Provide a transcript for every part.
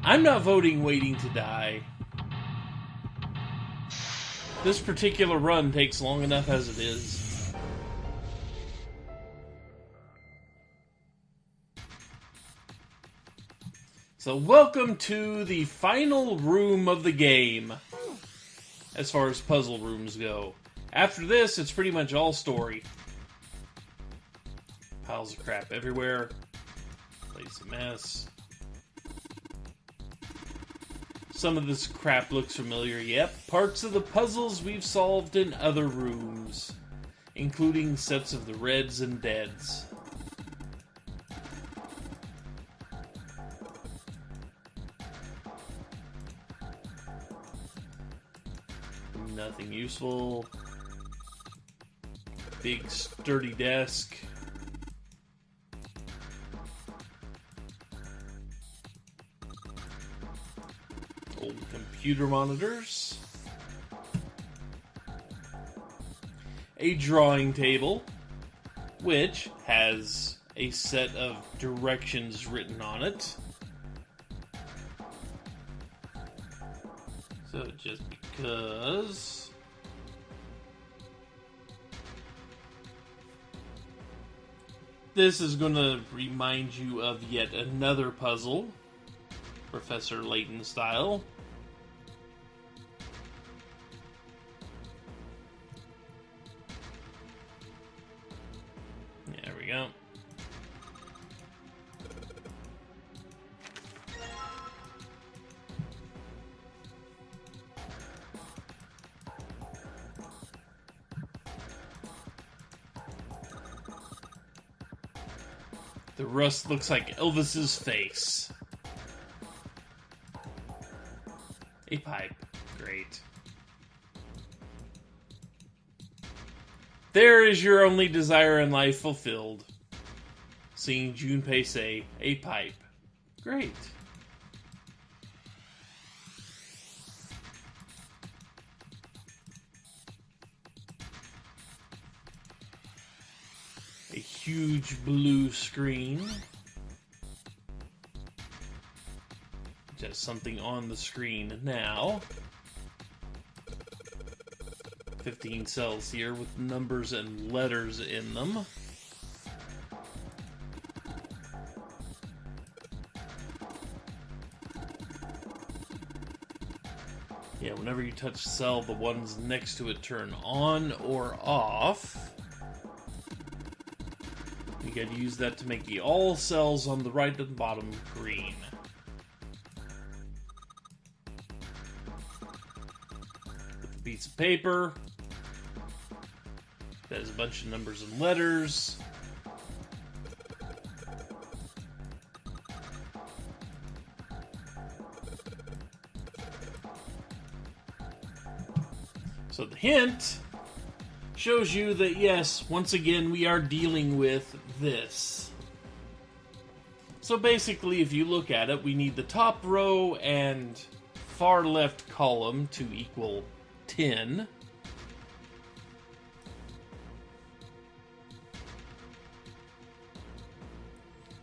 I'm not voting Waiting to Die. This particular run takes long enough as it is. So welcome to the final room of the game, as far as puzzle rooms go. After this, it's pretty much all story. Piles of crap everywhere. Place a mess. Some of this crap looks familiar. Yep, parts of the puzzles we've solved in other rooms, including sets of the Reds and Deads. Nothing useful. Big sturdy desk. Old computer monitors. A drawing table, which has a set of directions written on it. So just because... This is going to remind you of yet another puzzle, Professor Layton style. There we go. The rust looks like Elvis's face. A pipe. Great. There is your only desire in life fulfilled. Seeing Junpei say, a pipe. Great. A huge blue screen. Which has something on the screen now. 15 cells here with numbers and letters in them. Yeah, whenever you touch cell, the ones next to it turn on or off. You gotta use that to make the all cells on the right and bottom green. With a piece of paper that has a bunch of numbers and letters. So the hint shows you that, yes, once again, we are dealing with this. So basically, if you look at it, we need the top row and far left column to equal 10.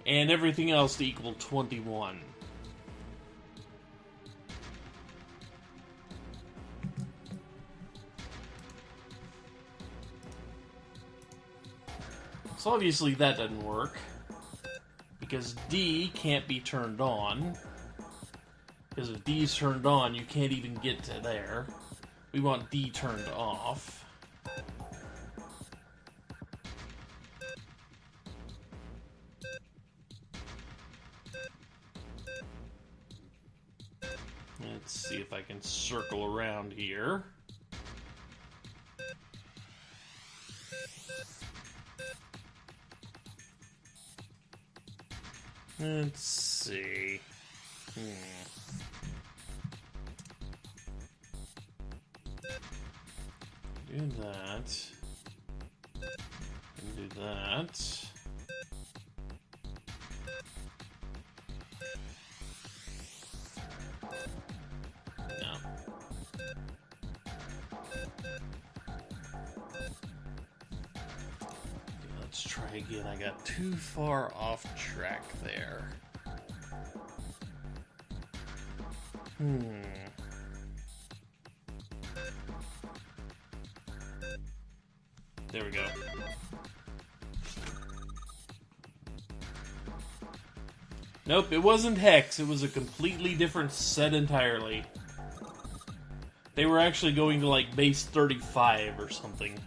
And everything else to equal 21. So obviously that doesn't work, because D can't be turned on, because if D's turned on, you can't even get to there. We want D turned off. Let's see if I can circle around here. Let's see. Do that. And do that. No. Let's try again. I got too far off track there. There we go. Nope, it wasn't Hex. It was a completely different set entirely. They were actually going to, like, base 35 or something.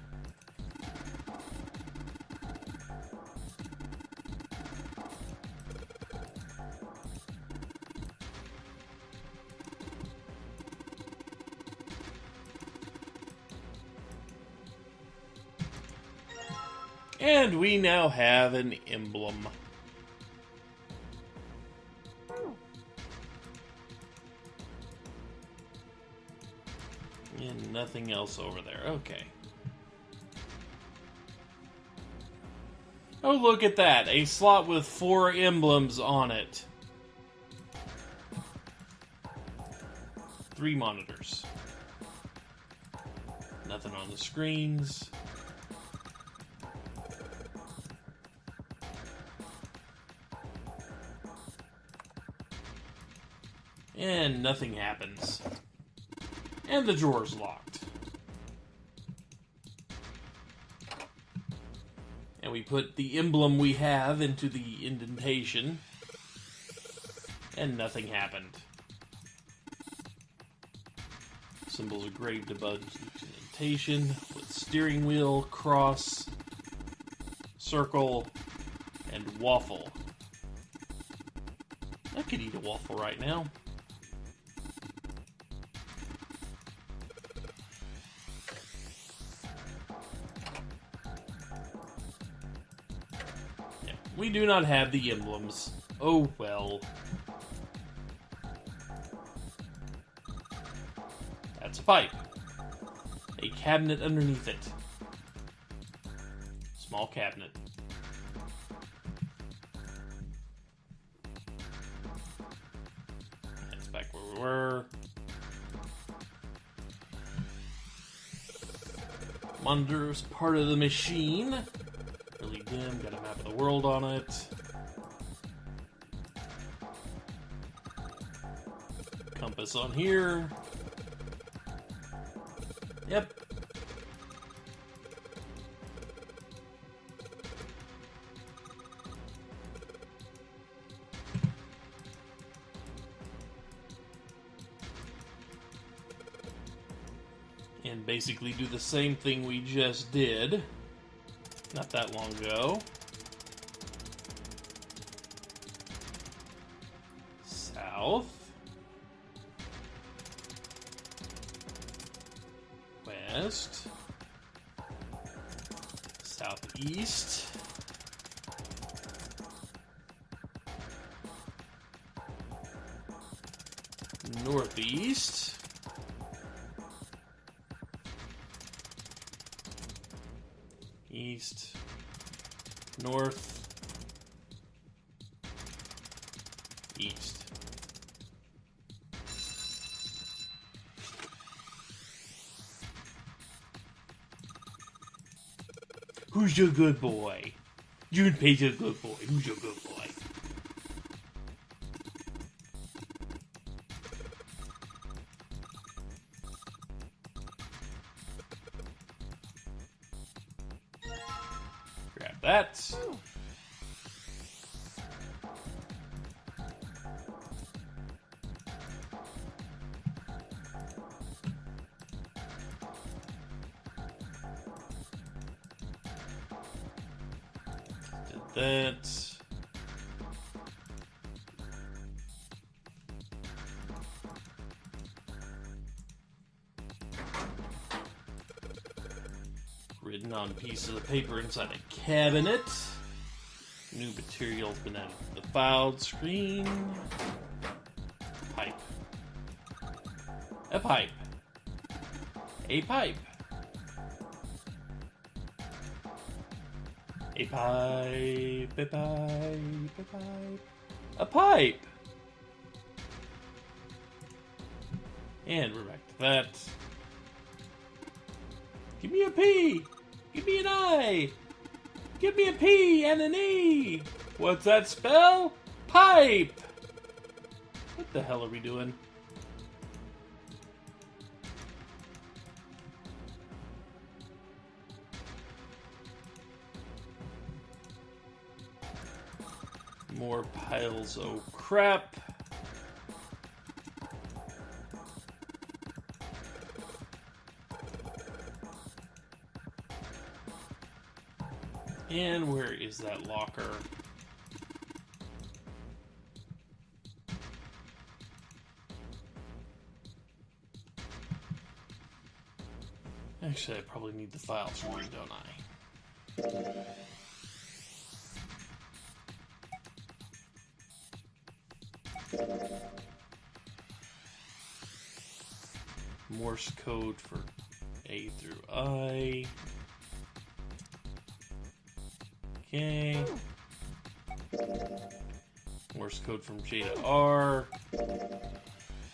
And we now have an emblem. And nothing else over there. Okay. Oh, look at that. A slot with 4 emblems on it. 3 monitors. Nothing on the screens. And nothing happens. And the drawer's locked. And we put the emblem we have into the indentation. And nothing happened. Symbols are graved above each indentation with steering wheel, cross, circle, and waffle. I could eat a waffle right now. We do not have the emblems. Oh well. That's a pipe. A cabinet underneath it. Small cabinet. That's back where we were. Monitor's part of the machine. Really dim, got a map of the world on it. Compass on here. Yep. And basically do the same thing we just did. Not that long ago. South. West. Southeast. Northeast. East, north, east. Who's your good boy? Junpei's your good boy. Who's your good boy? Grab that. Did that. Written on pieces of paper inside a cabinet. New material's been added to the filed screen. Pipe. A pipe. A pipe. A pipe. A pipe. A pipe. A pipe. And we're back to that. Give me a P! Give me an I! Give me a P and an E! What's that spell? Pipe! What the hell are we doing? more piles of crap. And where is that locker? Actually, I probably need the files for it, don't I? Morse code for A through I. Okay. Morse code from J to R.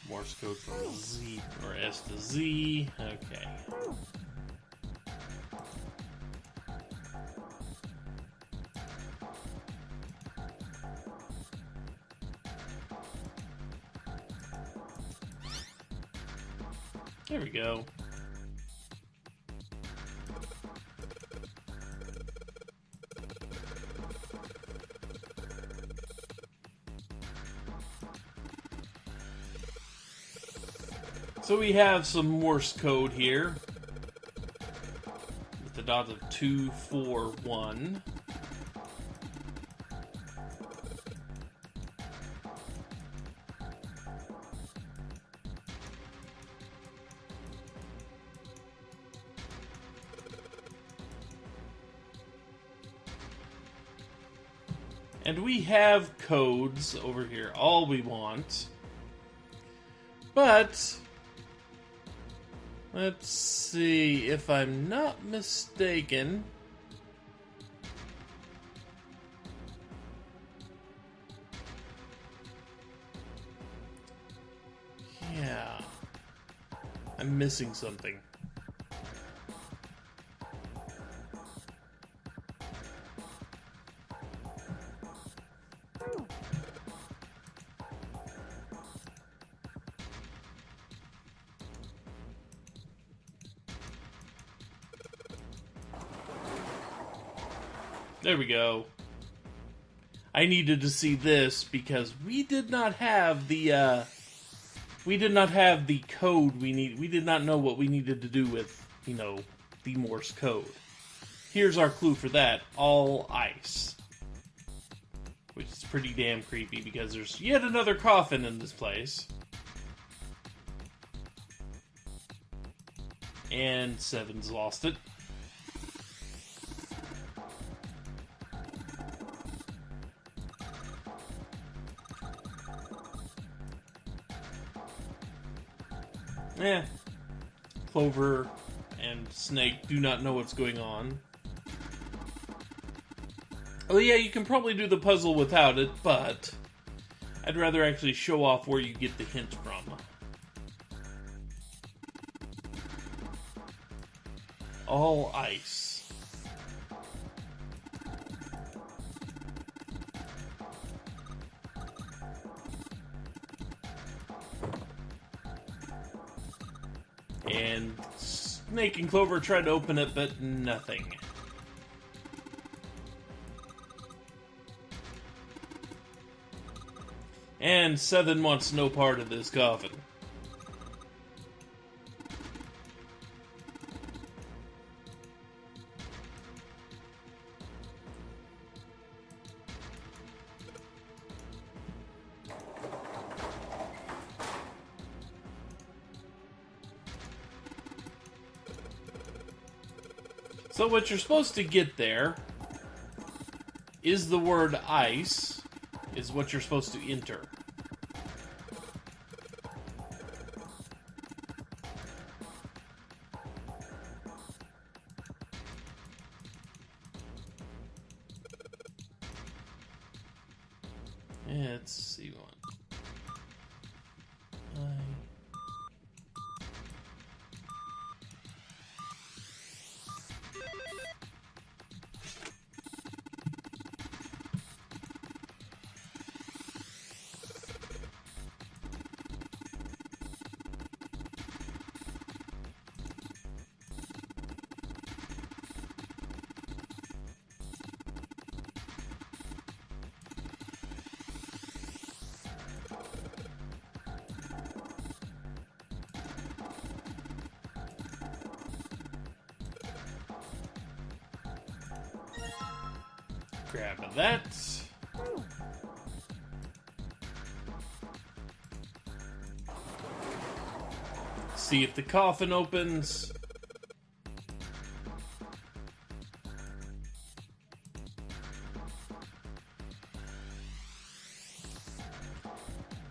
Morse code from Z or S to Z. Okay. There we go. So we have some Morse code here with the dots of 2, 4, 1. And we have codes over here, all we want. But let's see, if I'm not mistaken, yeah, I'm missing something. There we go. I needed to see this because we did not have the code we need. We did not know what we needed to do with, you know, the Morse code. Here's our clue for that: all ice. Which is pretty damn creepy because there's yet another coffin in this place. And Seven's lost it. Clover and Snake do not know what's going on. Oh yeah, you can probably do the puzzle without it, but I'd rather actually show off where you get the hint from. All ice. And Snake and Clover tried to open it, but nothing. And Seven wants no part of this coffin. So what you're supposed to get there is the word ice, is what you're supposed to enter. Let's see one. Grab that. See if the coffin opens.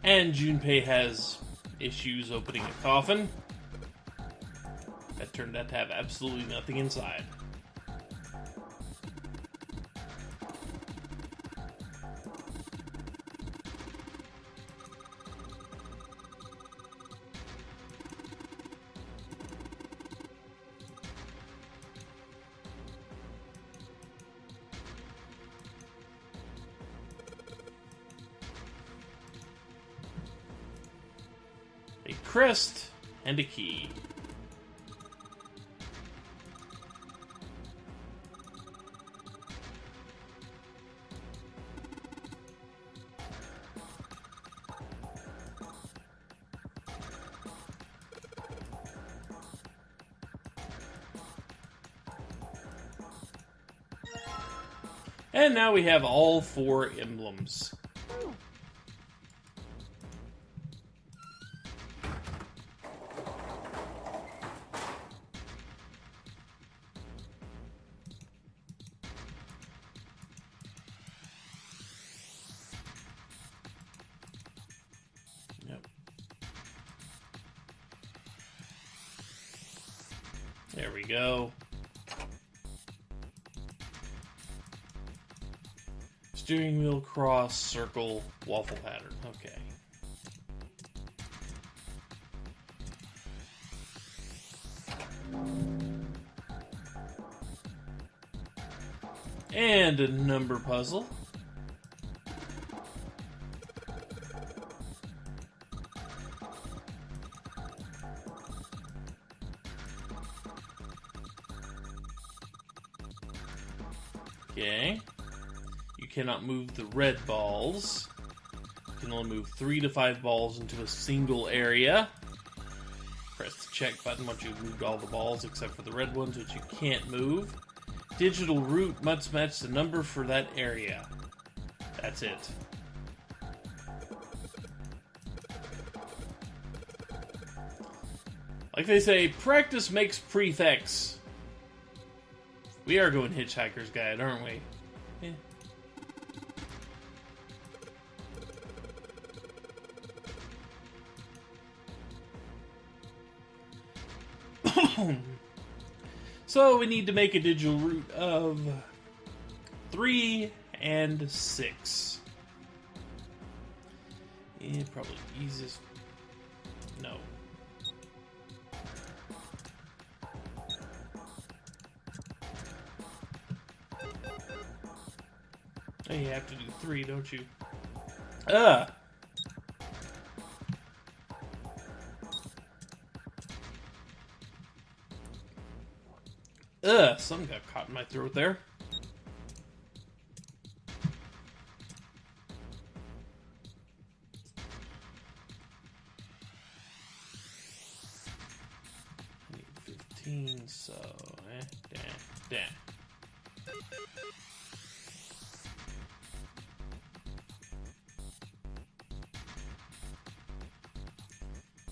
And Junpei has issues opening a coffin. That turned out to have absolutely nothing inside. A crest and a key. And now we have all 4 emblems. Yep. There we go. Steering wheel, cross, circle, waffle pattern. Okay. And a number puzzle. Okay. You cannot move the red balls. You can only move 3 to 5 balls into a single area. Press the check button once you've moved all the balls except for the red ones, which you can't move. Digital route must match the number for that area. That's it. Like they say, practice makes prefects. We are going Hitchhiker's Guide, aren't we? Yeah. So we need to make a digital route of 3 and 6. Yeah, probably easiest. No. Oh, you have to do 3, don't you? Something got caught in my throat there. I need 15, so... damn.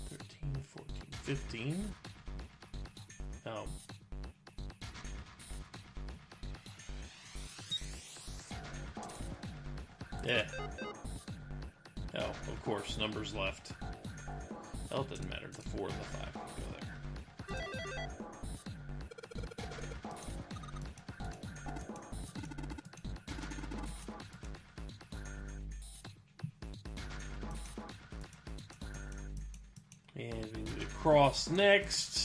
13, 14, 15. Oh. Yeah. Oh, of course, numbers left. Oh, it doesn't matter. The 4 and the 5 can go there. And we need to cross next.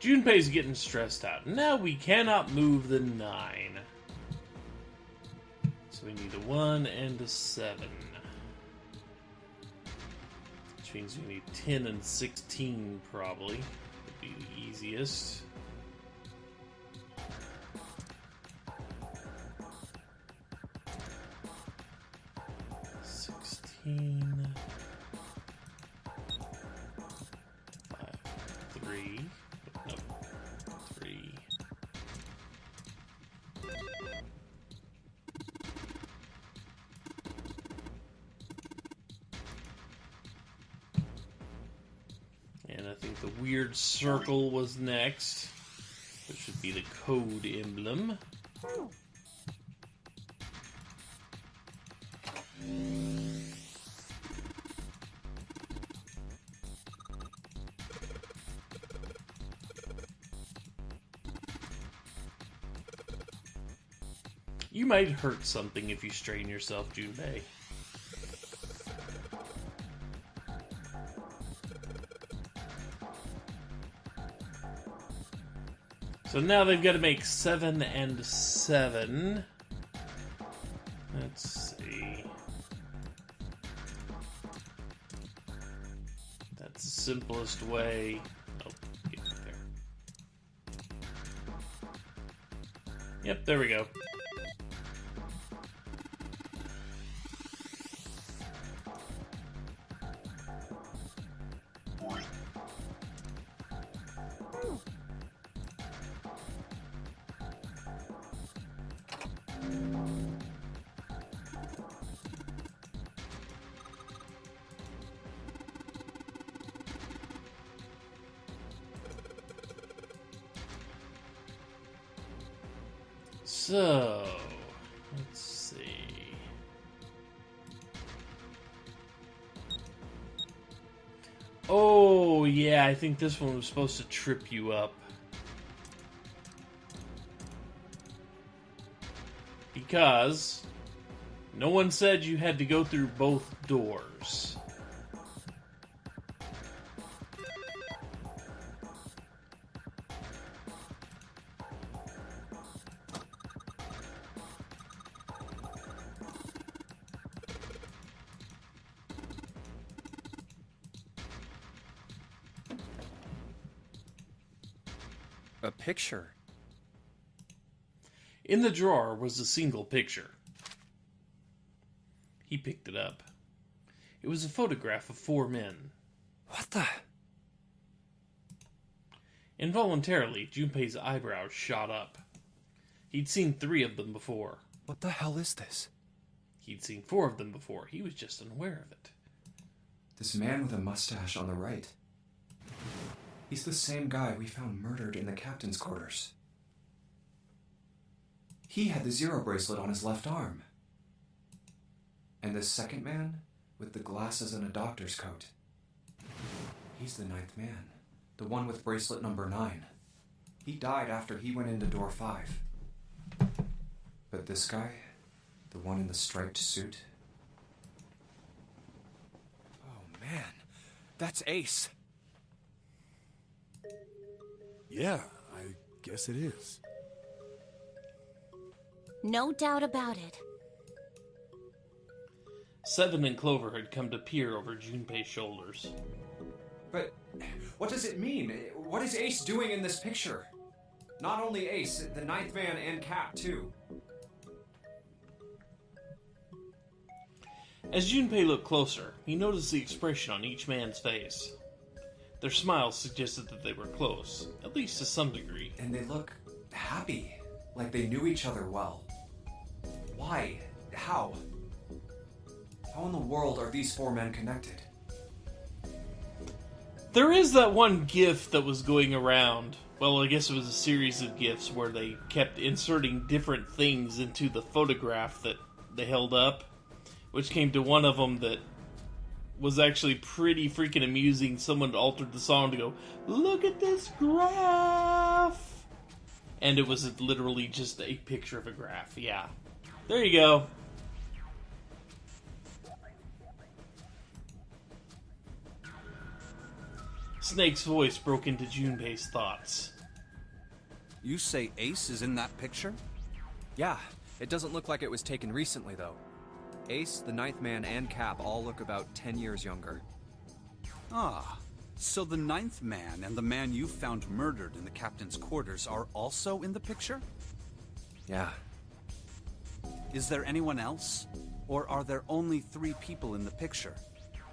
Junpei's getting stressed out. Now we cannot move the 9. So we need a 1 and a 7. Which means we need 10 and 16 probably. Would be the easiest. And I think the weird circle was next, which should be the code emblem. You might hurt something if you strain yourself, Junpei. So now they've got to make 7 and 7. Let's see. That's the simplest way. Oh, get it there. Yep, there we go. So, let's see. Oh, yeah, I think this one was supposed to trip you up. Because no one said you had to go through both doors. A picture. In the drawer was a single picture. He picked it up. It was a photograph of 4 men. What the? Involuntarily, Junpei's eyebrows shot up. He'd seen 3 of them before. What the hell is this? He'd seen 4 of them before. He was just unaware of it. This man with a mustache on the right. He's the same guy we found murdered in the captain's quarters. He had the 0 bracelet on his left arm. And the second man, with the glasses and a doctor's coat. He's the 9th man, the one with bracelet number 9. He died after he went into door 5. But this guy, the one in the striped suit... Oh man, that's Ace. Yeah, I guess it is. No doubt about it. 7 and Clover had come to peer over Junpei's shoulders. But what does it mean? What is Ace doing in this picture? Not only Ace, the 9th man and Cap, too. As Junpei looked closer, he noticed the expression on each man's face. Their smiles suggested that they were close, at least to some degree. And they look happy, like they knew each other well. Why? How? How in the world are these 4 men connected? There is that one GIF that was going around. Well, I guess it was a series of GIFs where they kept inserting different things into the photograph that they held up, which came to one of them that was actually pretty freaking amusing. Someone altered the song to go, "Look at this graph!" And it was literally just a picture of a graph. Yeah. There you go. Snake's voice broke into Junpei's thoughts. You say Ace is in that picture? Yeah, it doesn't look like it was taken recently, though. Ace, the Ninth Man, and Cap all look about 10 years younger. Ah, so the Ninth Man and the man you found murdered in the captain's quarters are also in the picture? Yeah. Is there anyone else? Or are there only 3 people in the picture?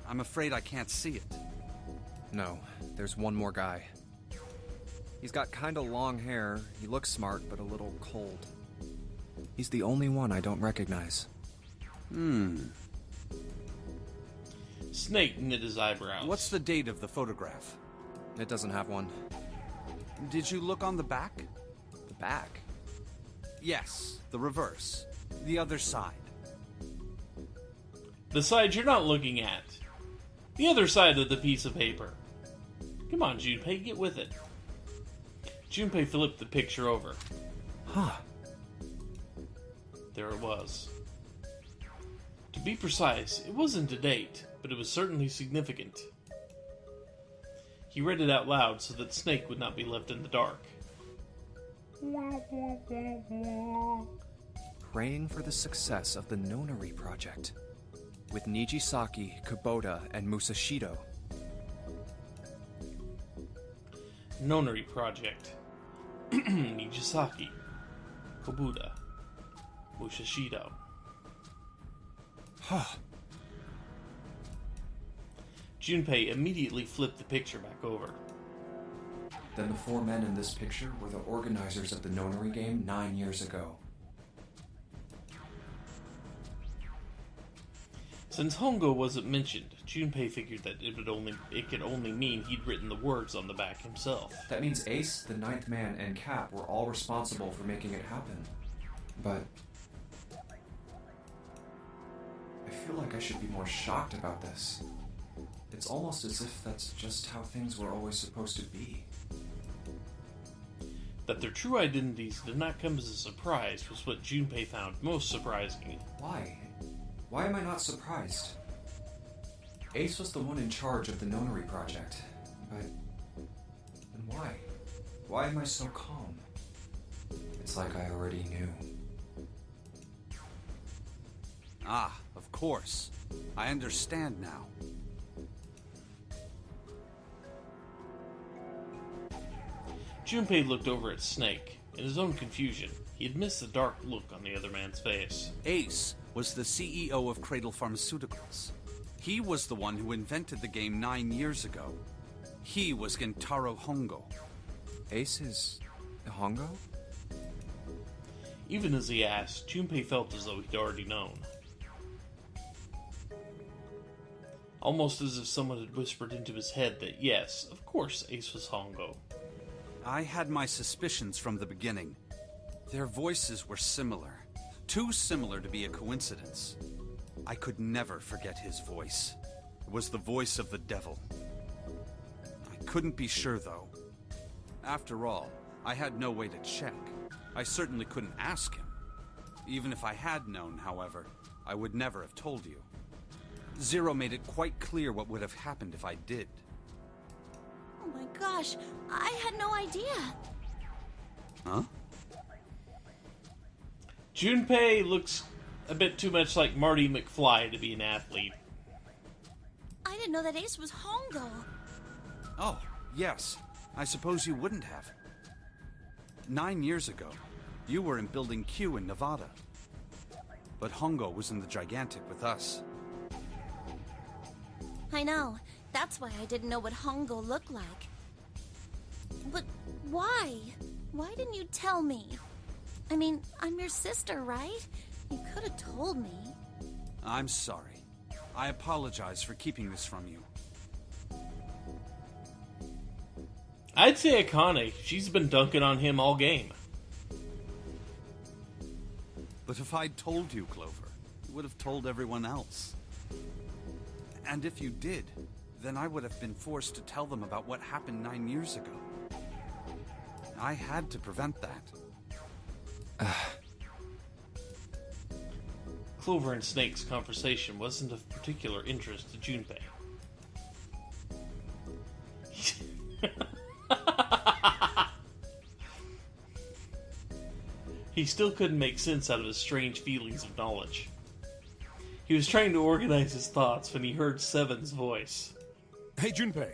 I'm afraid I can't see it. No, there's one more guy. He's got kinda long hair, he looks smart, but a little cold. He's the only one I don't recognize. Snake knit his eyebrows. What's the date of the photograph? It doesn't have one. Did you look on the back? The back? Yes, the reverse. The other side. The side you're not looking at. The other side of the piece of paper. Come on, Junpei, get with it. Junpei flipped the picture over. Huh. There it was. To be precise, it wasn't a date, but it was certainly significant. He read it out loud so that Snake would not be left in the dark. Praying for the success of the Nonary project. With Nijisaki, Kubota, and Musashido. Nonary Project. Nijisaki. Kobuda. Musashido. Junpei immediately flipped the picture back over. Then the 4 men in this picture were the organizers of the Nonary game 9 years ago. Since Hongo wasn't mentioned, Junpei figured that it could only mean he'd written the words on the back himself. That means Ace, the Ninth Man, and Cap were all responsible for making it happen. But I feel like I should be more shocked about this. It's almost as if that's just how things were always supposed to be. That their true identities did not come as a surprise was what Junpei found most surprising. Why? Why am I not surprised? Ace was the one in charge of the Nonary project, but then why? Why am I so calm? It's like I already knew. Ah, of course. I understand now. Junpei looked over at Snake. In his own confusion, he had missed the dark look on the other man's face. Ace was the CEO of Cradle Pharmaceuticals. He was the one who invented the game 9 years ago. He was Gentaro Hongo. Ace is Hongo? Even as he asked, Junpei felt as though he'd already known. Almost as if someone had whispered into his head that yes, of course Ace was Hongo. I had my suspicions from the beginning. Their voices were similar. Too similar to be a coincidence. I could never forget his voice. It was the voice of the devil. I couldn't be sure, though. After all, I had no way to check. I certainly couldn't ask him. Even if I had known, however, I would never have told you. Zero made it quite clear what would have happened if I did. Oh my gosh, I had no idea. Huh? Junpei looks a bit too much like Marty McFly to be an athlete. I didn't know that Ace was Hongo. Oh, yes. I suppose you wouldn't have. 9 years ago, you were in Building Q in Nevada. But Hongo was in the Gigantic with us. I know. That's why I didn't know what Hongo looked like. But why? Why didn't you tell me? I mean, I'm your sister, right? You could have told me. I'm sorry. I apologize for keeping this from you. I'd say Akane. She's been dunking on him all game. But if I'd told you, Clover, you would have told everyone else. And if you did, then I would have been forced to tell them about what happened 9 years ago. I had to prevent that. Clover and Snake's conversation wasn't of particular interest to Junpei. He still couldn't make sense out of his strange feelings of knowledge. He was trying to organize his thoughts when he heard Seven's voice. Hey, Junpei.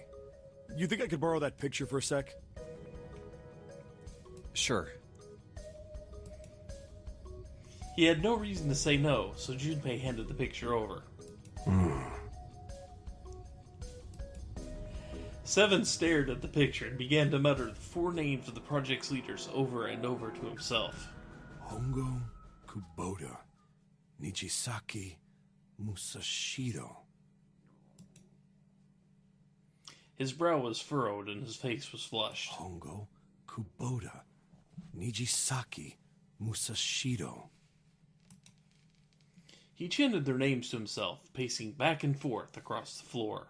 You think I could borrow that picture for a sec? Sure. He had no reason to say no, so Junpei handed the picture over. Seven stared at the picture and began to mutter the 4 names of the project's leaders over and over to himself. Hongo, Kubota, Nijisaki, Musashiro. His brow was furrowed and his face was flushed. Hongo, Kubota, Nijisaki, Musashiro. He chanted their names to himself, pacing back and forth across the floor.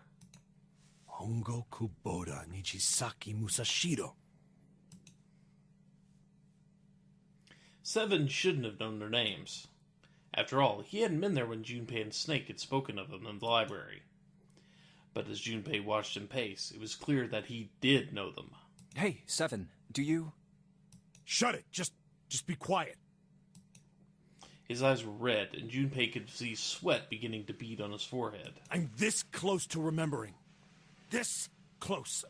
Hongo, Kubota, Nijisaki, Musashiro. Seven shouldn't have known their names. After all, he hadn't been there when Junpei and Snake had spoken of them in the library. But as Junpei watched him pace, it was clear that he did know them. Hey, Seven, do you... Shut it! Just be quiet. His eyes were red, and Junpei could see sweat beginning to bead on his forehead. I'm this close to remembering. This close.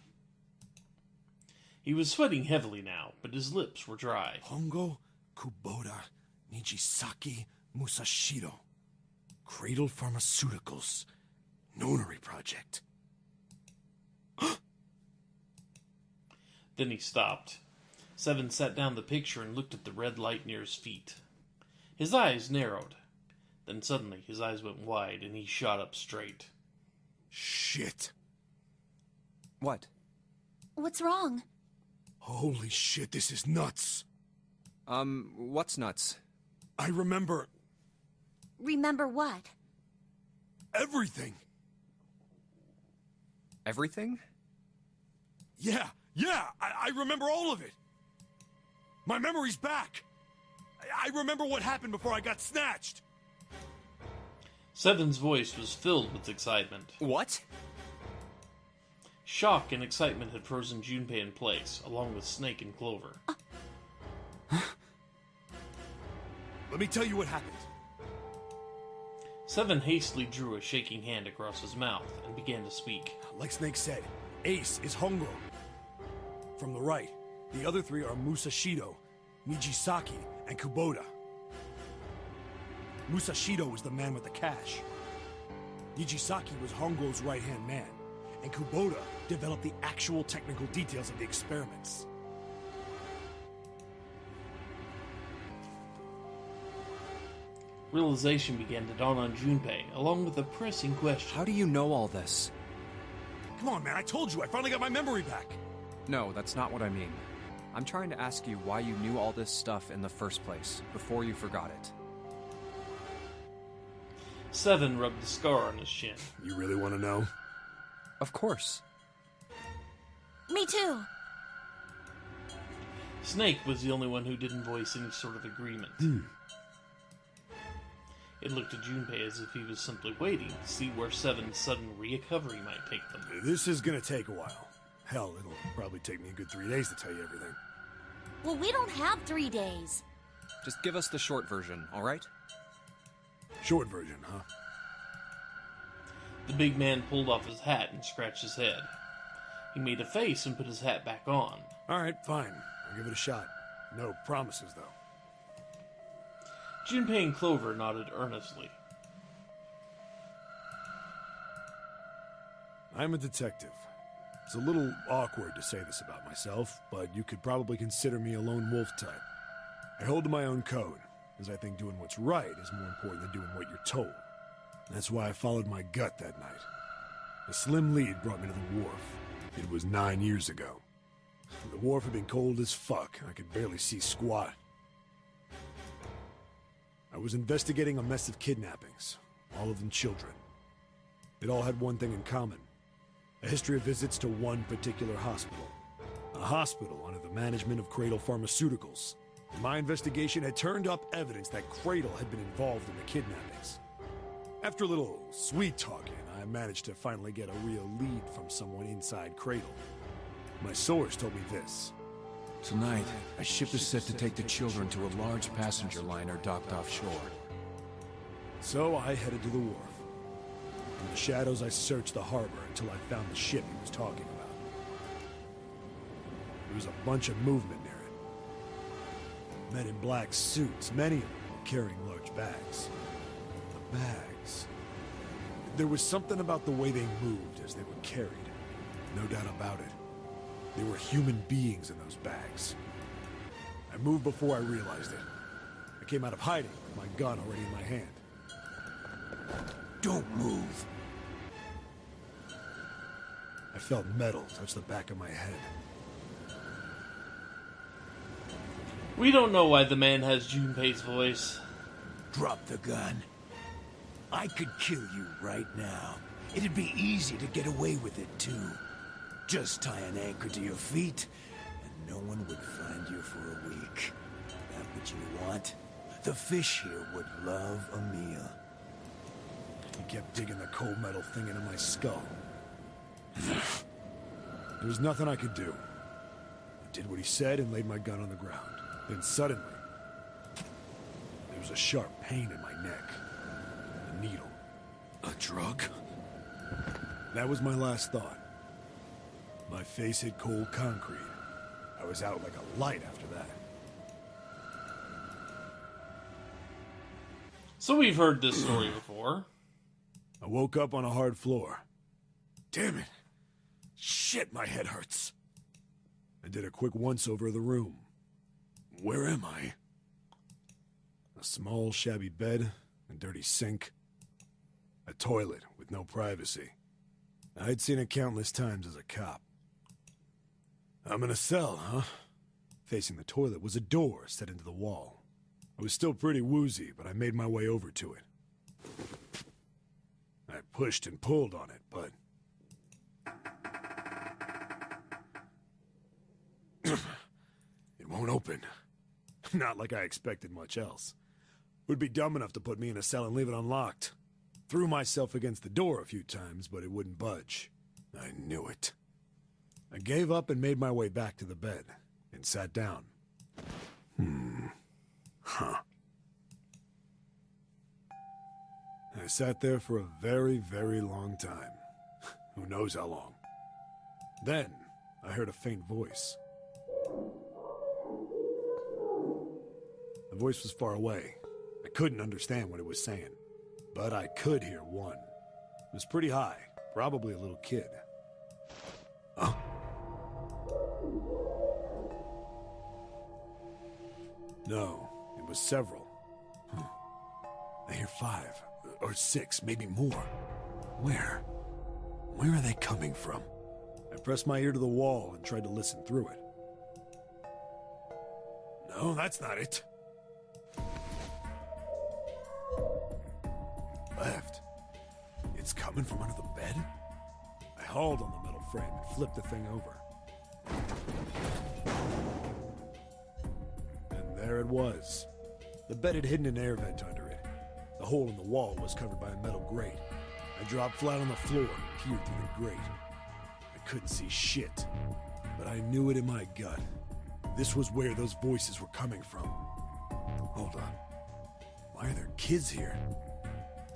He was sweating heavily now, but his lips were dry. Hongo, Kubota, Nijisaki, Musashiro. Cradle Pharmaceuticals. Nonary Project. Then he stopped. Seven sat down the picture and looked at the red light near his feet. His eyes narrowed. Then suddenly his eyes went wide and he shot up straight. Shit. What? What's wrong? Holy shit, this is nuts. What's nuts? I remember Remember what? everything. Everything? Yeah, I remember all of it. My memory's back. I remember what happened before I got snatched. Seven's voice was filled with excitement. What? Shock and excitement had frozen Junpei in place, along with Snake and Clover. Let me tell you what happened. Seven hastily drew a shaking hand across his mouth and began to speak. Like Snake said, Ace is Hongo. From the right, the other 3 are Musashido, Nijisaki, and Kubota. Musashido was the man with the cash. Nijisaki was Hongo's right-hand man, and Kubota developed the actual technical details of the experiments. Realization began to dawn on Junpei, along with a pressing question. How do you know all this? Come on, man, I told you, I finally got my memory back. No, that's not what I mean. I'm trying to ask you why you knew all this stuff in the first place, before you forgot it. Seven rubbed the scar on his chin. You really want to know? Of course. Me too. Snake was the only one who didn't voice any sort of agreement. It looked to Junpei as if he was simply waiting to see where Seven's sudden recovery might take them. This is gonna take a while. Hell, it'll probably take me a good 3 days to tell you everything. Well, we don't have 3 days. Just give us the short version, alright? Short version, huh? The big man pulled off his hat and scratched his head. He made a face and put his hat back on. Alright, fine. I'll give it a shot. No promises, though. Junpei and Clover nodded earnestly. I'm a detective. It's a little awkward to say this about myself, but you could probably consider me a lone wolf type. I hold to my own code, as I think doing what's right is more important than doing what you're told. That's why I followed my gut that night. A slim lead brought me to the wharf. It was 9 years ago. The wharf had been cold as fuck, and I could barely see squat. I was investigating a mess of kidnappings, all of them children. It all had one thing in common. A history of visits to one particular hospital. A hospital under the management of Cradle Pharmaceuticals. My investigation had turned up evidence that Cradle had been involved in the kidnappings. After a little sweet talking, I managed to finally get a real lead from someone inside Cradle. My source told me this. Tonight, a ship is set to take the children to a large passenger liner docked offshore. So I headed to the wharf. In the shadows, I searched the harbor until I found the ship he was talking about. There was a bunch of movement near it. Men in black suits, many of them carrying large bags. The bags. There was something about the way they moved as they were carried. No doubt about it. There were human beings in those bags. I moved before I realized it. I came out of hiding with my gun already in my hand. Don't move. I felt metal touch the back of my head. We don't know why the man has Junpei's voice. Drop the gun. I could kill you right now. It'd be easy to get away with it, too. Just tie an anchor to your feet, and no one would find you for a week. That what you want? The fish here would love a meal. He kept digging the cold metal thing into my skull. There was nothing I could do. I did what he said and laid my gun on the ground. Then suddenly, there was a sharp pain in my neck. A needle. A drug? That was my last thought. My face hit cold concrete. I was out like a light after that. So we've heard this story before. I woke up on a hard floor. Damn it. Shit, my head hurts. I did a quick once-over of the room. Where am I? A small, shabby bed, a dirty sink, a toilet with no privacy. I'd seen it countless times as a cop. I'm in a cell, huh? Facing the toilet was a door set into the wall. I was still pretty woozy, but I made my way over to it. I pushed and pulled on it, but... it won't open. Not like I expected much else. Would be dumb enough to put me in a cell and leave it unlocked. Threw myself against the door a few times, but it wouldn't budge. I knew it. I gave up and made my way back to the bed, and sat down. Huh. I sat there for a very, very long time. Who knows how long. Then, I heard a faint voice. The voice was far away. I couldn't understand what it was saying, but I could hear one. It was pretty high, probably a little kid. Oh. No, it was several. I hear 5, or 6, maybe more. Where? Where are they coming from? I pressed my ear to the wall and tried to listen through it. No, that's not it. Left. It's coming from under the bed? I hauled on the metal frame and flipped the thing over. And there it was. The bed had hidden an air vent under it. The hole in the wall was covered by a metal grate. I dropped flat on the floor and peered through the grate. I couldn't see shit, but I knew it in my gut. This was where those voices were coming from. Hold on. Why are there kids here?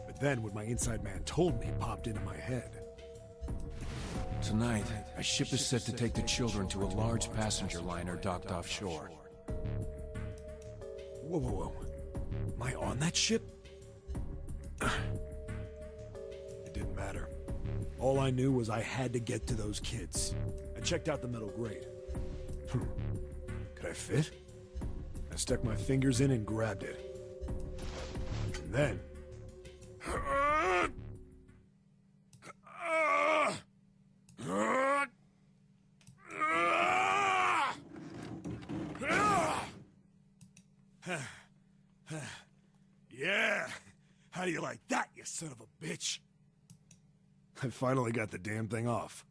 But then what my inside man told me popped into my head. Tonight, a ship is set to take the children to a large passenger liner docked offshore. Whoa, whoa, whoa. Am I on that ship? It didn't matter. All I knew was I had to get to those kids. I checked out the metal grate. Could I fit? I stuck my fingers in and grabbed it. And then... Yeah! How do you like that, you son of a bitch? I finally got the damn thing off.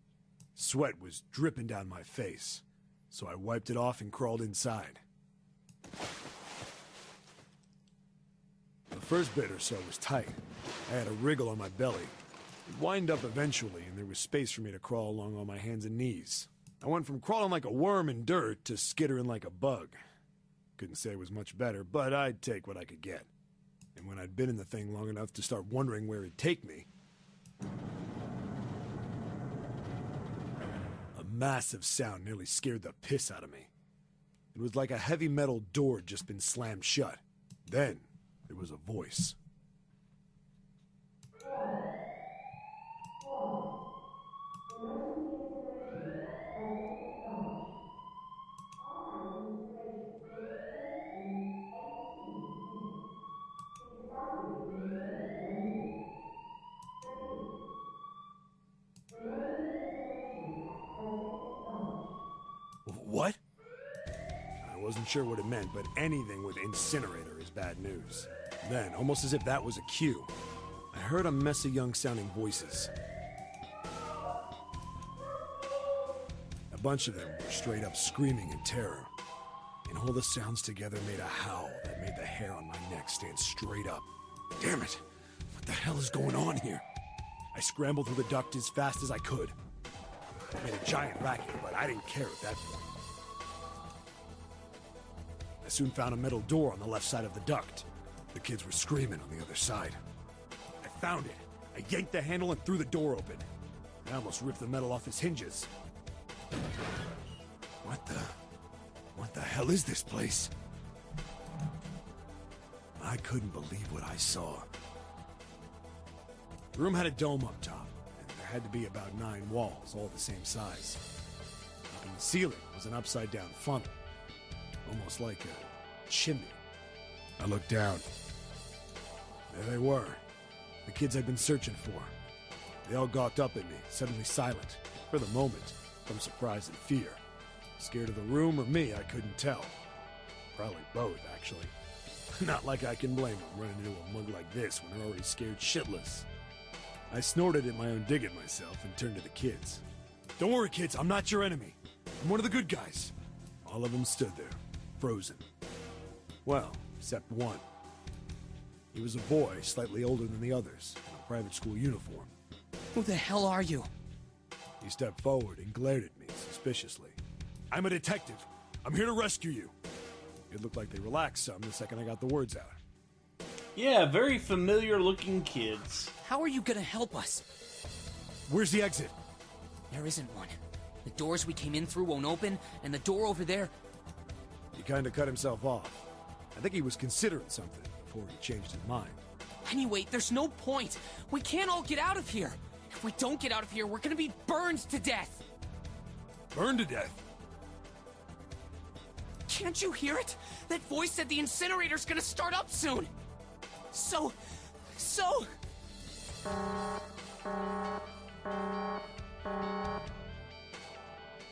Sweat was dripping down my face, so I wiped it off and crawled inside. The first bit or so was tight. I had a wriggle on my belly. It wind up eventually, and there was space for me to crawl along on my hands and knees. I went from crawling like a worm in dirt to skittering like a bug. Couldn't say it was much better, but I'd take what I could get. And when I'd been in the thing long enough to start wondering where it'd take me, a massive sound nearly scared the piss out of me. It was like a heavy metal door had just been slammed shut. Then, there was a voice. What? I wasn't sure what it meant, but anything with incinerator is bad news. Then, almost as if that was a cue, I heard a mess of young-sounding voices. A bunch of them were straight up screaming in terror, and all the sounds together made a howl that made the hair on my neck stand straight up. Damn it! What the hell is going on here? I scrambled through the duct as fast as I could. It made a giant racket, but I didn't care at that point. I soon found a metal door on the left side of the duct. The kids were screaming on the other side. I found it. I yanked the handle and threw the door open. I almost ripped the metal off its hinges. What the hell is this place? I couldn't believe what I saw. The room had a dome up top, and there had to be about 9 walls, all the same size. Up in the ceiling was an upside-down funnel, almost like a chimney. I looked down. There they were, the kids I'd been searching for. They all gawked up at me, suddenly silent, for the moment, from surprise and fear. Scared of the room or me, I couldn't tell. Probably both, actually. Not like I can blame them running into a mug like this when they're already scared shitless. I snorted at my own dig at myself and turned to the kids. Don't worry, kids, I'm not your enemy. I'm one of the good guys. All of them stood there, frozen. Well, except one. He was a boy, slightly older than the others, in a private school uniform. Who the hell are you? He stepped forward and glared at me suspiciously. I'm a detective. I'm here to rescue you. It looked like they relaxed some the second I got the words out. Yeah, very familiar looking kids. How are you gonna help us? Where's the exit? There isn't one. The doors we came in through won't open, and the door over there... He kinda cut himself off. I think he was considering something before he changed his mind. Anyway, there's no point. We can't all get out of here. If we don't get out of here, we're gonna be burned to death. Burned to death? Can't you hear it? That voice said the incinerator's gonna start up soon. So...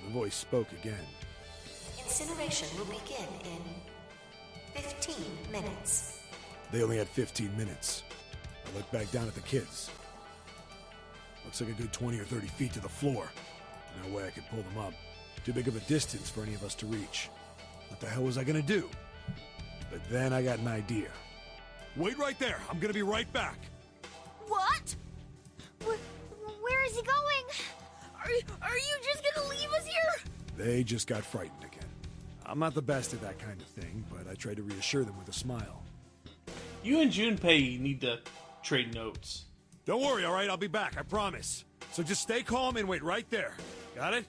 The voice spoke again. Incineration will begin in 15 minutes. They only had 15 minutes. I looked back down at the kids. Looks like a good 20 or 30 feet to the floor. No way I could pull them up. Too big of a distance for any of us to reach. What the hell was I gonna do? But then I got an idea. Wait right there. I'm gonna be right back. What? Where is he going? Are you just gonna leave us here? They just got frightened again. I'm not the best at that kind of thing, but I tried to reassure them with a smile. You and Junpei need to trade notes. Don't worry, all right? I'll be back, I promise. So just stay calm and wait right there. Got it?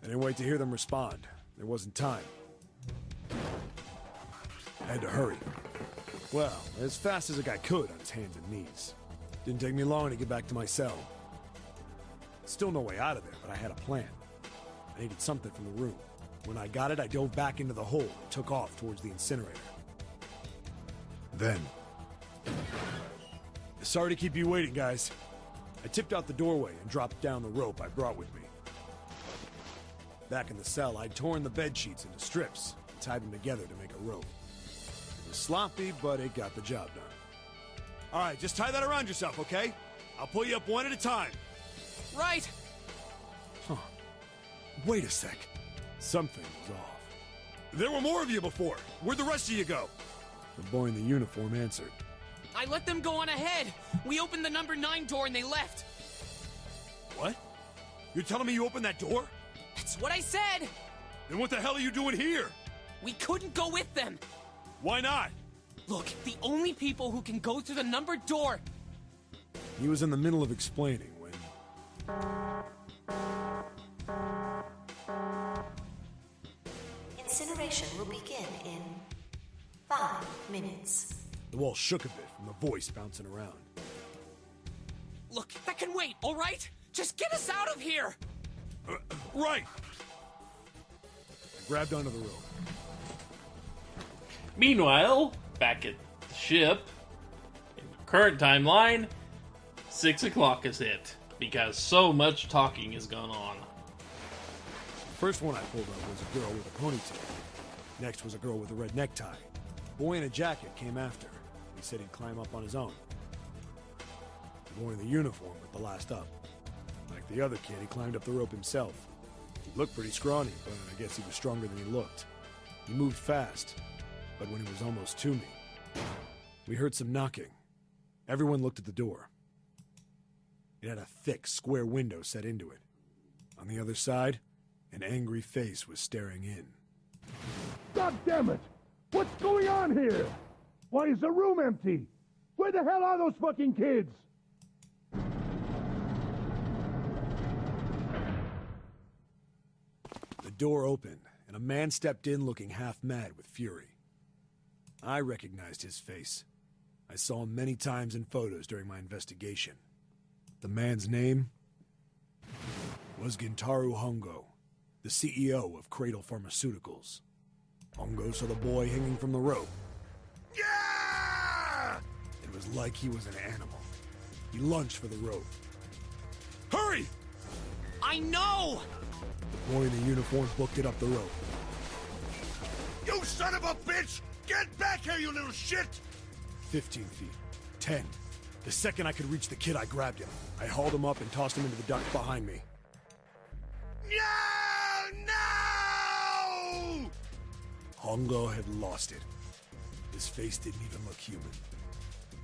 I didn't wait to hear them respond. There wasn't time. I had to hurry. Well, as fast as a guy could on his hands and knees. Didn't take me long to get back to my cell. Still no way out of there, but I had a plan. I needed something from the room. When I got it, I dove back into the hole and took off towards the incinerator. Then... Sorry to keep you waiting, guys. I tipped out the doorway and dropped down the rope I brought with me. Back in the cell, I'd torn the bed sheets into strips and tied them together to make a rope. It was sloppy, but it got the job done. All right, just tie that around yourself, okay? I'll pull you up one at a time. Right! Huh. Wait a sec. Something was off. There were more of you before. Where'd the rest of you go? The boy in the uniform answered. I let them go on ahead. We opened the number 9 door and they left. What? You're telling me you opened that door? That's what I said! Then what the hell are you doing here? We couldn't go with them! Why not? Look, the only people who can go through the numbered door... He was in the middle of explaining when... Incineration will begin in 5 minutes. The wall shook a bit from the voice bouncing around. Look, that can wait, alright? Just get us out of here! Right! I grabbed onto the rope. Meanwhile, back at the ship, in the current timeline, 6 o'clock is hit, because so much talking has gone on. The first one I pulled up was a girl with a ponytail. Next was a girl with a red necktie. A boy in a jacket came after. He said he'd climb up on his own. The boy in the uniform with the last up. Like the other kid, he climbed up the rope himself. He looked pretty scrawny, but I guess he was stronger than he looked. He moved fast, but when he was almost to me, we heard some knocking. Everyone looked at the door. It had a thick, square window set into it. On the other side, an angry face was staring in. God damn it! What's going on here? Why is the room empty? Where the hell are those fucking kids? The door opened, and a man stepped in looking half mad with fury. I recognized his face. I saw him many times in photos during my investigation. The man's name was Gintaro Hongo, the CEO of Cradle Pharmaceuticals. Hongo saw the boy hanging from the rope. Yeah! It was like he was an animal. He lunged for the rope. Hurry! I know! The boy in the uniform booked it up the rope. You son of a bitch! Get back here, you little shit! 15 feet. 10. The second I could reach the kid, I grabbed him. I hauled him up and tossed him into the duct behind me. No! No! Hongo had lost it. His face didn't even look human.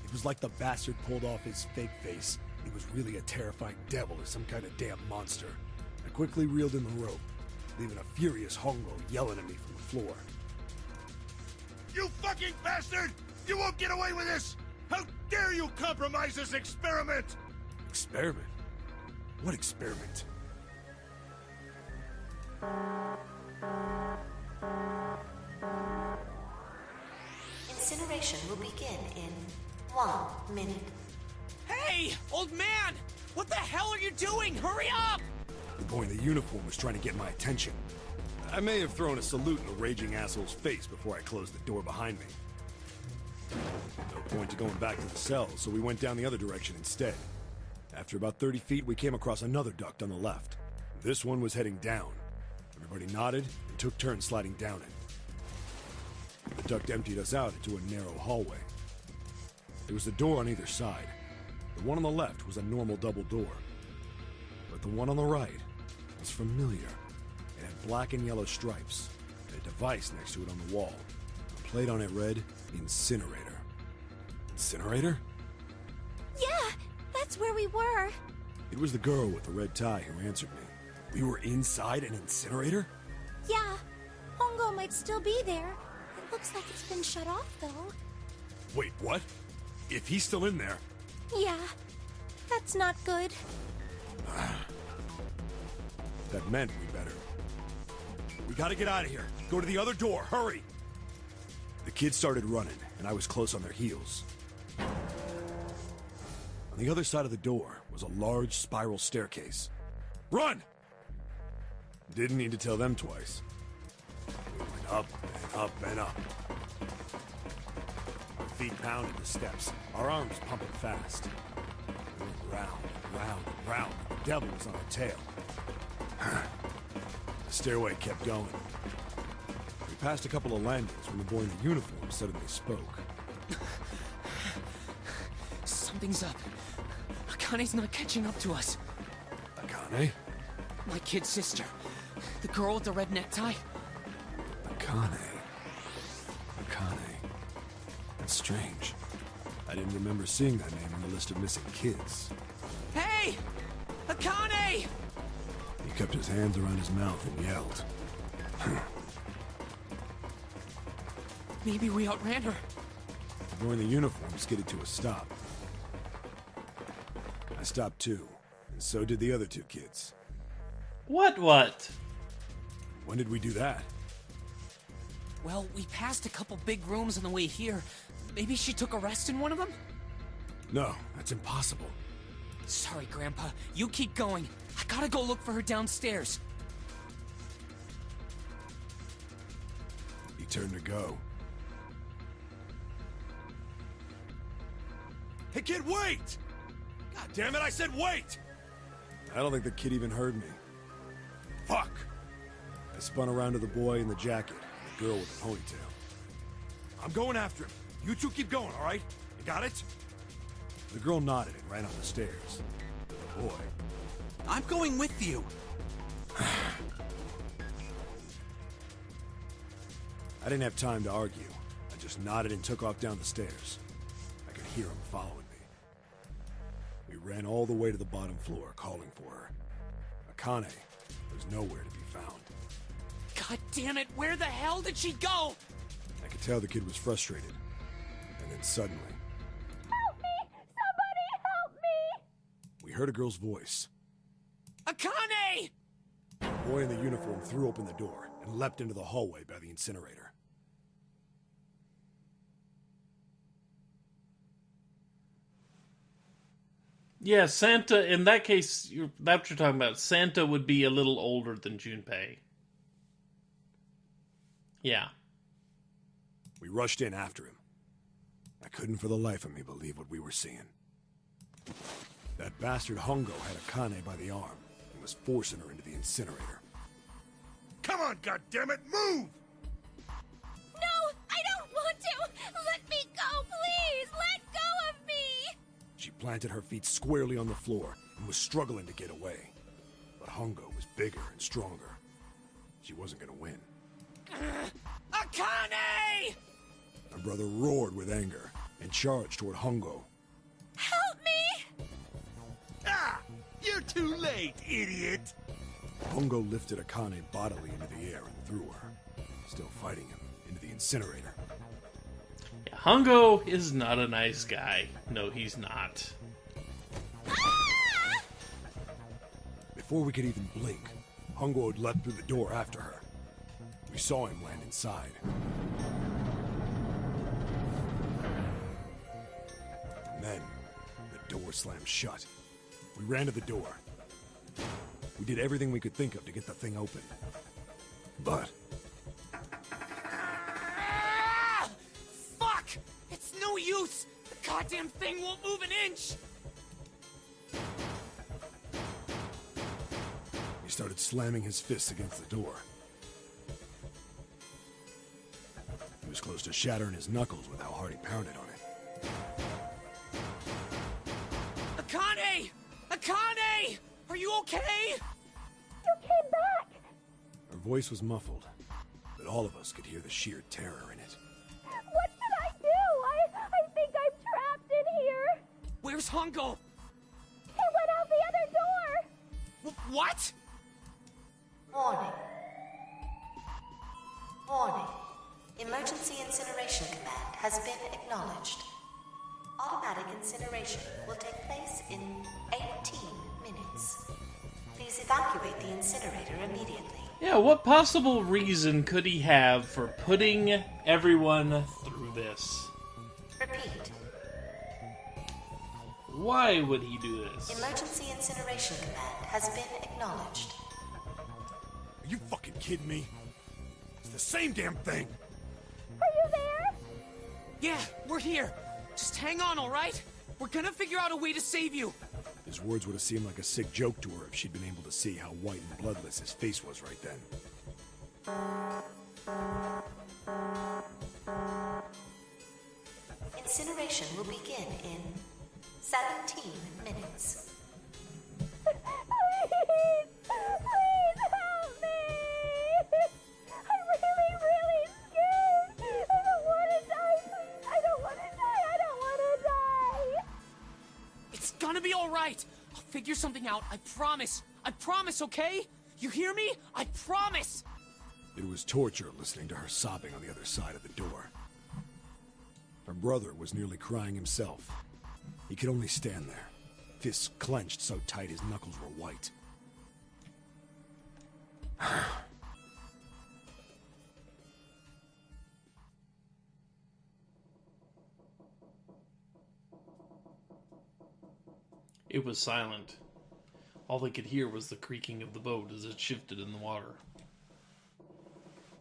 It was like the bastard pulled off his fake face. He was really a terrifying devil or some kind of damn monster. I quickly reeled in the rope, leaving a furious Hongo yelling at me from the floor. You fucking bastard! You won't get away with this! How dare you compromise this experiment! Experiment? What experiment? Incineration will begin in 1 minute. Hey, old man! What the hell are you doing? Hurry up! The boy in the uniform was trying to get my attention. I may have thrown a salute in the raging asshole's face before I closed the door behind me. No point to going back to the cell, so we went down the other direction instead. After about 30 feet, we came across another duct on the left. This one was heading down. Everybody nodded and took turns sliding down it. The duct emptied us out into a narrow hallway. There was a door on either side. The one on the left was a normal double door. But the one on the right was familiar. It had black and yellow stripes, and a device next to it on the wall. A plate on it read, Incinerator. Incinerator? Yeah, that's where we were. It was the girl with the red tie who answered me. We were inside an incinerator? Yeah, Hongo might still be there. It looks like it's been shut off, though. Wait, what? If he's still in there... Yeah, that's not good. That meant we better. We gotta get out of here. Go to the other door, hurry! The kids started running, and I was close on their heels. On the other side of the door was a large spiral staircase. Run! Didn't need to tell them twice. We went up and up and up. Our feet pounded the steps, our arms pumping fast. We went round and round and round. The devil was on our tail. The stairway kept going. We passed a couple of landings when the boy in the uniform suddenly spoke. Something's up. Akane's not catching up to us. Akane? My kid's sister. The girl with the red necktie. Akane. That's strange. I didn't remember seeing that name on the list of missing kids. Hey! Akane! He kept his hands around his mouth and yelled. Maybe we outran her. The boy in the uniform skidded to a stop. I stopped too, and so did the other two kids. What? When did we do that? Well, we passed a couple big rooms on the way here. Maybe she took a rest in one of them? No, that's impossible. Sorry, Grandpa. You keep going. I gotta go look for her downstairs. He turned to go. Hey, kid, wait! God damn it, I said wait! I don't think the kid even heard me. Fuck! I spun around to the boy in the jacket and the girl with the ponytail. I'm going after him. You two keep going, all right? You got it? The girl nodded and ran up the stairs. The boy. I'm going with you. I didn't have time to argue. I just nodded and took off down the stairs. I could hear him following me. We ran all the way to the bottom floor, calling for her. Akane was nowhere to be found. God damn it, where the hell did she go? I could tell the kid was frustrated. And then suddenly... Help me! Somebody help me! We heard a girl's voice. Akane! The boy in the uniform threw open the door and leapt into the hallway by the incinerator. Yeah, Santa, in that case, that's what you're talking about. Santa would be a little older than Junpei. Yeah. We rushed in after him. I couldn't for the life of me believe what we were seeing. That bastard Hongo had Akane by the arm and was forcing her into the incinerator. Come on, goddammit, move! No, I don't want to! Let me go, please! Let go of me! She planted her feet squarely on the floor and was struggling to get away. But Hongo was bigger and stronger. She wasn't gonna win. Akane! My brother roared with anger and charged toward Hongo. Help me! Ah! You're too late, idiot! Hongo lifted Akane bodily into the air and threw her, still fighting him, into the incinerator. Yeah, Hongo is not a nice guy. No, he's not. Ah! Before we could even blink, Hongo had leapt through the door after her. We saw him land inside. And then, the door slammed shut. We ran to the door. We did everything we could think of to get the thing open. But... Ah! Fuck! It's no use! The goddamn thing won't move an inch! he started slamming his fists against the door. He was close to shattering his knuckles with how hard he pounded on it. Akane! Akane! Are you okay? You came back! Her voice was muffled, but all of us could hear the sheer terror in it. What should I do? I think I'm trapped in here! Where's Hongo? He went out the other door! What? Warning. Warning. Emergency incineration command has been acknowledged. Automatic incineration will take place in 18 minutes. Please evacuate the incinerator immediately. Yeah, what possible reason could he have for putting everyone through this? Repeat. Why would he do this? Emergency incineration command has been acknowledged. Are you fucking kidding me? It's the same damn thing! Are you there? Yeah, we're here. Just hang on, all right? We're gonna figure out a way to save you. His words would have seemed like a sick joke to her if she'd been able to see how white and bloodless his face was right then. Incineration will begin in 17 minutes. Please! Please help me! I'm really scared! I don't want to die! Please! I don't want to die! I don't want to die! It's gonna be all right. I'll figure something out. I promise. I promise, okay? You hear me? I promise! It was torture listening to her sobbing on the other side of the door. Her brother was nearly crying himself. He could only stand there, fists clenched so tight his knuckles were white. It was silent. All they could hear was the creaking of the boat as it shifted in the water.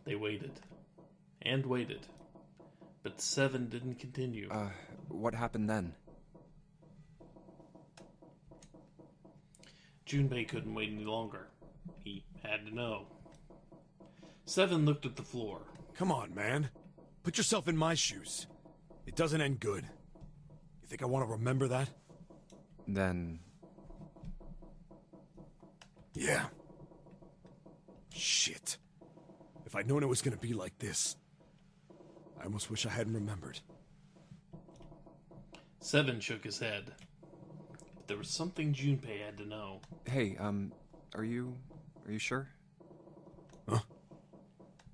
They waited. And waited. But Seven didn't continue. What happened then? Junpei couldn't wait any longer. He had to know. Seven looked at the floor. Come on, man. Put yourself in my shoes. It doesn't end good. You think I want to remember that? Then... Yeah. Shit. If I'd known it was gonna be like this, I almost wish I hadn't remembered. Seven shook his head. But there was something Junpei had to know. Hey, are you sure? Huh?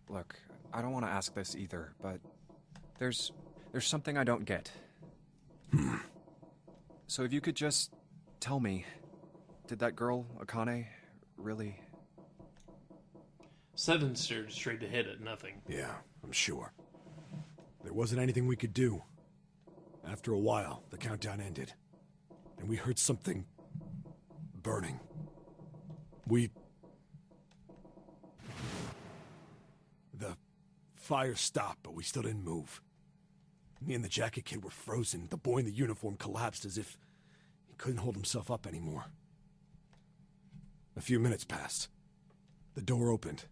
Look, I don't want to ask this either, but there's something I don't get. So if you could just tell me, did that girl, Akane, really... Seven stared straight ahead at nothing. Yeah, I'm sure. There wasn't anything we could do. After a while, the countdown ended. And we heard something... burning. The fire stopped, but we still didn't move. Me and the jacket kid were frozen. The boy in the uniform collapsed as if he couldn't hold himself up anymore. A few minutes passed. The door opened.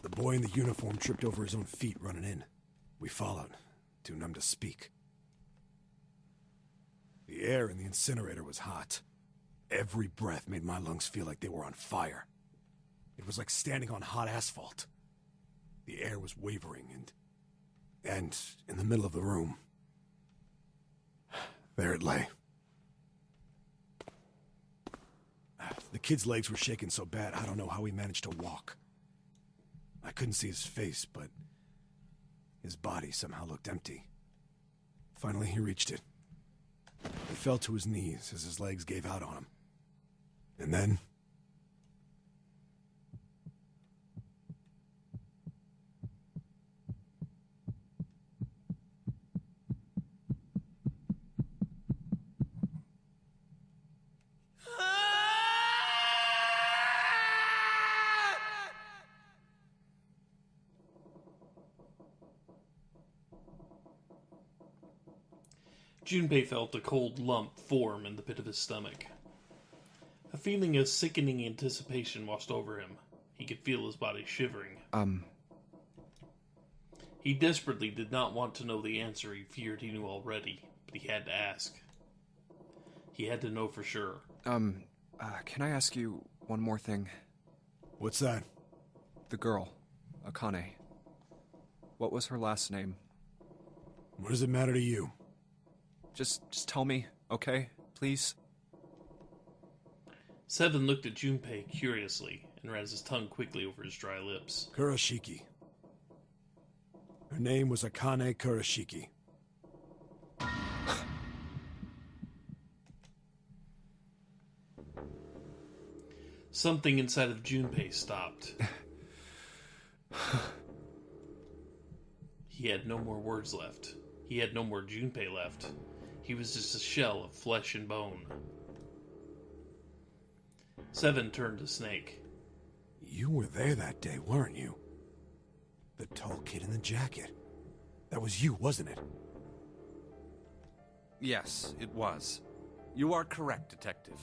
The boy in the uniform tripped over his own feet running in. We followed, too numb to speak. The air in the incinerator was hot. Every breath made my lungs feel like they were on fire. It was like standing on hot asphalt. The air was wavering, and in the middle of the room, there it lay. The kid's legs were shaking so bad, I don't know how he managed to walk. I couldn't see his face, but his body somehow looked empty. Finally, he reached it. He fell to his knees as his legs gave out on him. And then... Junpei felt a cold lump form in the pit of his stomach. A feeling of sickening anticipation washed over him. He could feel his body shivering. He desperately did not want to know the answer he feared he knew already, but he had to ask. He had to know for sure. Can I ask you one more thing? What's that? The girl, Akane. What was her last name? What does it matter to you? Just tell me, okay? Please? Seven looked at Junpei curiously and ran his tongue quickly over his dry lips. Kurashiki. Her name was Akane Kurashiki. Something inside of Junpei stopped. He had no more words left. He had no more Junpei left. He was just a shell of flesh and bone. Seven turned to Snake. You were there that day, weren't you? The tall kid in the jacket. That was you, wasn't it? Yes, it was. You are correct, Detective.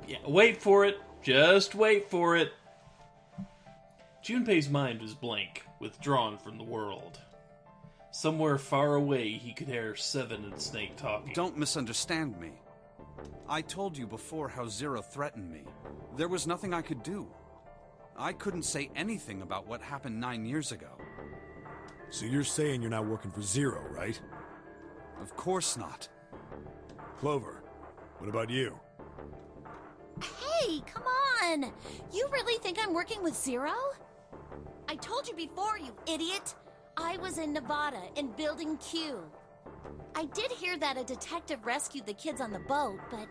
Yeah, wait for it. Just wait for it. Junpei's mind was blank, withdrawn from the world. Somewhere far away, he could hear Seven and Snake talking. Don't misunderstand me. I told you before how Zero threatened me. There was nothing I could do. I couldn't say anything about what happened 9 years ago. So you're saying you're not working for Zero, right? Of course not. Clover, what about you? Hey, come on! You really think I'm working with Zero? I told you before, you idiot! I was in Nevada, in Building Q. I did hear that a detective rescued the kids on the boat, but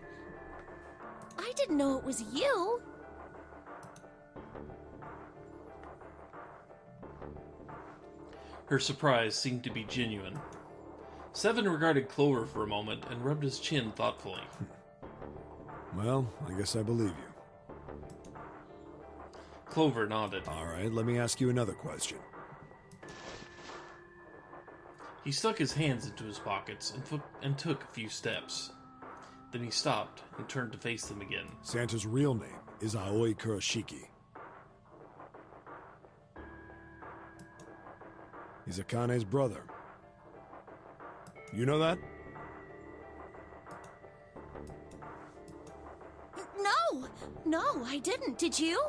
I didn't know it was you. Her surprise seemed to be genuine. Seven regarded Clover for a moment and rubbed his chin thoughtfully. Well, I guess I believe you. Clover nodded. All right, let me ask you another question. He stuck his hands into his pockets and took a few steps. Then he stopped and turned to face them again. Santa's real name is Aoi Kurashiki. He's Akane's brother. You know that? No, I didn't. Did you?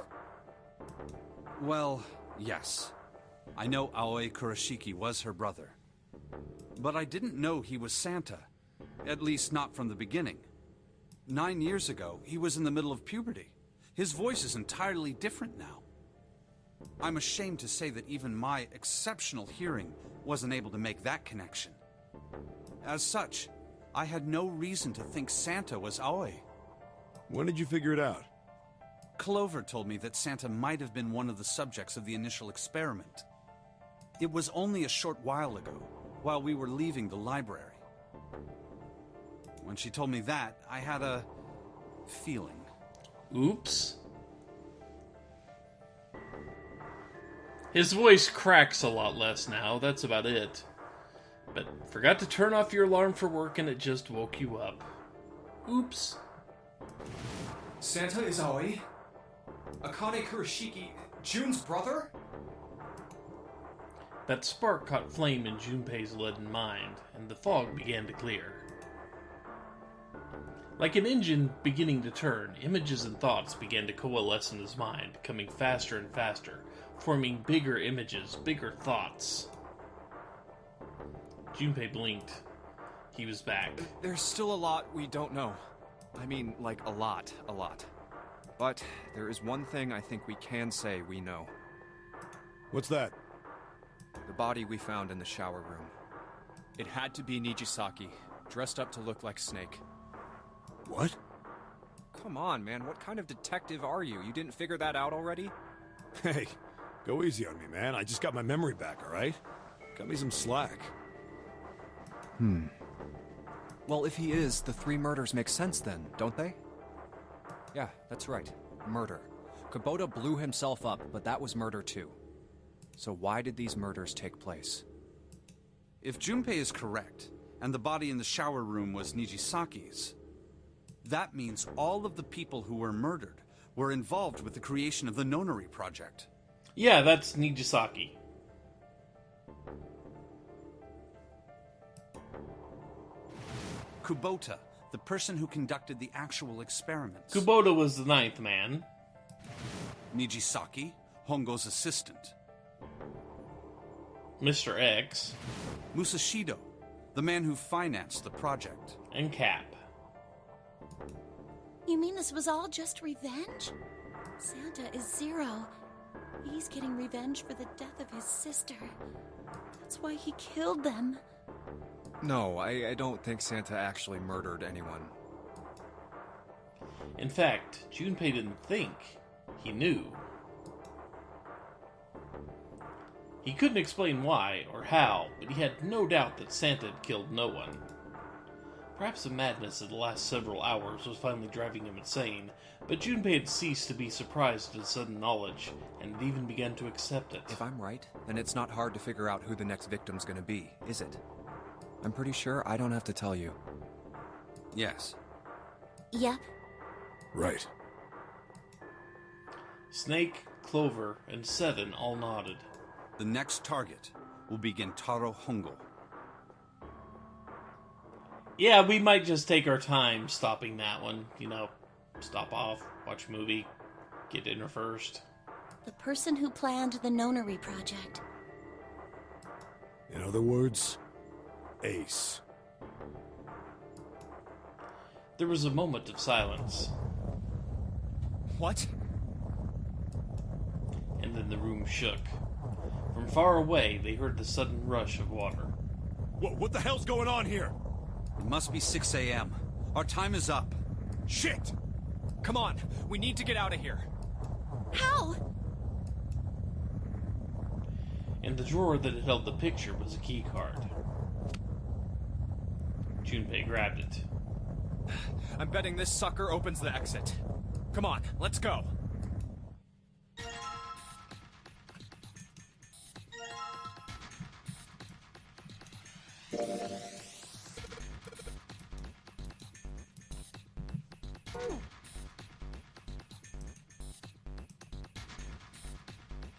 Well, yes. I know Aoi Kurashiki was her brother. But I didn't know he was Santa. At least not from the beginning. 9 years ago, he was in the middle of puberty. His voice is entirely different now. I'm ashamed to say that even my exceptional hearing wasn't able to make that connection. As such, I had no reason to think Santa was Aoi. When did you figure it out? Clover told me that Santa might have been one of the subjects of the initial experiment. It was only a short while ago, while we were leaving the library. When she told me that, I had a feeling. Oops. His voice cracks a lot less now, that's about it. But forgot to turn off your alarm for work and it just woke you up. Oops. Santa is Aoi? Akane Kurashiki, June's brother? That spark caught flame in Junpei's leaden mind, and the fog began to clear. Like an engine beginning to turn, images and thoughts began to coalesce in his mind, coming faster and faster, forming bigger images, bigger thoughts. Junpei blinked. He was back. There's still a lot we don't know. I mean, like, a lot. But there is one thing I think we can say we know. What's that? The body we found in the shower room. It had to be Nijisaki, dressed up to look like Snake. What? Come on, man, what kind of detective are you? You didn't figure that out already? Hey, go easy on me, man. I just got my memory back, all right? Cut me some slack. Well, if he is, the 3 murders make sense then, don't they? Yeah, that's right. Murder. Kubota blew himself up, but that was murder too. So why did these murders take place? If Junpei is correct, and the body in the shower room was Nijisaki's, that means all of the people who were murdered were involved with the creation of the Nonary Project. Yeah, that's Nijisaki. Kubota, the person who conducted the actual experiments. Kubota was the 9th man. Nijisaki, Hongo's assistant. Mr. X. Musashido, the man who financed the project. And Cap. You mean this was all just revenge? Santa is Zero. He's getting revenge for the death of his sister. That's why he killed them. No, I don't think Santa actually murdered anyone. In fact, Junpei didn't think. He knew. He couldn't explain why or how, but he had no doubt that Santa had killed no one. Perhaps the madness of the last several hours was finally driving him insane, but Junpei had ceased to be surprised at his sudden knowledge, and had even begun to accept it. If I'm right, then it's not hard to figure out who the next victim's gonna be, is it? I'm pretty sure I don't have to tell you. Yes. Yep. Right. Snake, Clover, and Seven all nodded. The next target will be Gentaro Hongo. Yeah, we might just take our time stopping that one. You know, stop off, watch a movie, get dinner first. The person who planned the Nonary Project. In other words, Ace. There was a moment of silence. What? And then the room shook. From far away, they heard the sudden rush of water. What the hell's going on here? It must be 6 a.m. Our time is up. Shit! Come on, we need to get out of here. How? In the drawer that had held the picture was a key card. Junpei grabbed it. I'm betting this sucker opens the exit. Come on, let's go.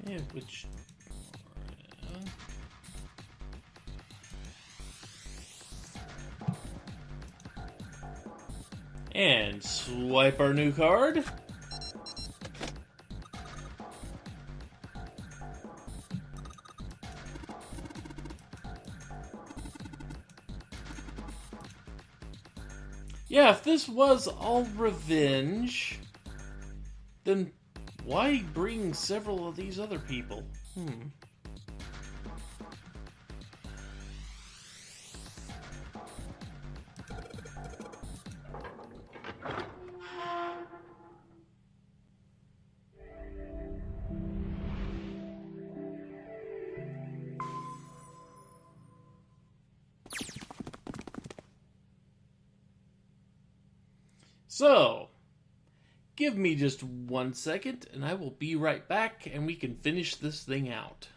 Yeah, which... And swipe our new card. Yeah, if this was all revenge, then why bring several of these other people? So, give me just 1 second, and I will be right back, and we can finish this thing out.